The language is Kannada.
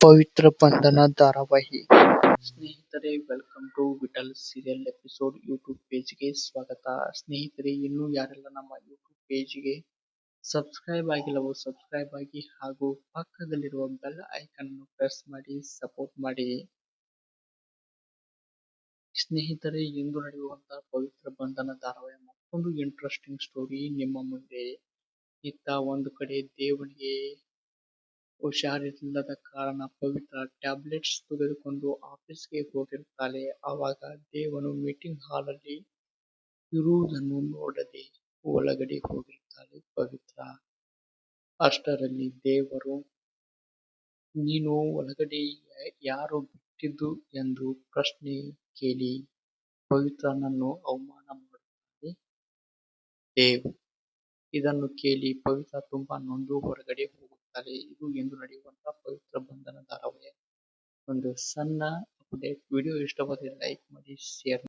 ಪವಿತ್ರ ಬಂಧನ ಧಾರಾವಾಹಿ. ಸ್ನೇಹಿತರೆ, welcome to Vitthal serial episode YouTube ಪೇಜ್ಗೆ ಸ್ವಾಗತ. ಸ್ನೇಹಿತರೆ, ಇನ್ನೂ ಯಾರೆಲ್ಲ ನಮ್ಮ ಯೂಟ್ಯೂಬ್ ಪೇಜ್ಗೆ ಸಬ್ಸ್ಕ್ರೈಬ್ ಆಗಿಲ್ಲವೋ ಸಬ್ಸ್ಕ್ರೈಬ್ ಆಗಿ ಹಾಗೂ ಪಕ್ಕದಲ್ಲಿರುವ ಬೆಲ್ ಐಕನ್ ಪ್ರೆಸ್ ಮಾಡಿ ಸಪೋರ್ಟ್ ಮಾಡಿ. ಸ್ನೇಹಿತರೆ, ಇಂದು ನಡೆಯುವಂತಹ ಪವಿತ್ರ ಬಂಧನ ಧಾರಾವಾಹಿಯ ಮತ್ತೊಂದು ಇಂಟ್ರೆಸ್ಟಿಂಗ್ ಸ್ಟೋರಿ ನಿಮ್ಮ ಮುಂದೆ. ಇತ್ತ ಒಂದು ಕಡೆ ದೇವನಿಗೆ ಹುಷಾರಿಲ್ಲದ ಕಾರಣ ಪವಿತ್ರ ಟ್ಯಾಬ್ಲೆಟ್ಸ್ ತೆಗೆದುಕೊಂಡು ಆಫೀಸ್ಗೆ ಹೋಗಿರುತ್ತಾಳೆ. ಆವಾಗ ದೇವನು ಮೀಟಿಂಗ್ ಹಾಲ್ ಅಲ್ಲಿ ಇರುವುದನ್ನು ನೋಡದೆ ಒಳಗಡೆ ಹೋಗಿರುತ್ತಾಳೆ ಪವಿತ್ರ. ಅಷ್ಟರಲ್ಲಿ ದೇವರು, ನೀನು ಒಳಗಡೆ ಯಾರು ಬಿಟ್ಟಿದ್ದು ಎಂದು ಪ್ರಶ್ನೆ ಕೇಳಿ ಪವಿತ್ರನನ್ನು ಅವಮಾನ ಮಾಡುತ್ತಾನೆ ದೇವ್. ಇದನ್ನು ಕೇಳಿ ಪವಿತ್ರ ತುಂಬಾ ನೊಂದು ಹೊರಗಡೆ ಹೋಗುತ್ತಾಳೆ. ಇದು ಎಂದು ನಡೆಯುವಂತಹ ಪವಿತ್ರ ಬಂಧನ ಧಾರಾವಾಹಿಯ ಒಂದು ಸಣ್ಣ ಅಪ್ಡೇಟ್. ವಿಡಿಯೋ ಇಷ್ಟವಾದರೆ ಲೈಕ್ ಮಾಡಿ, ಶೇರ್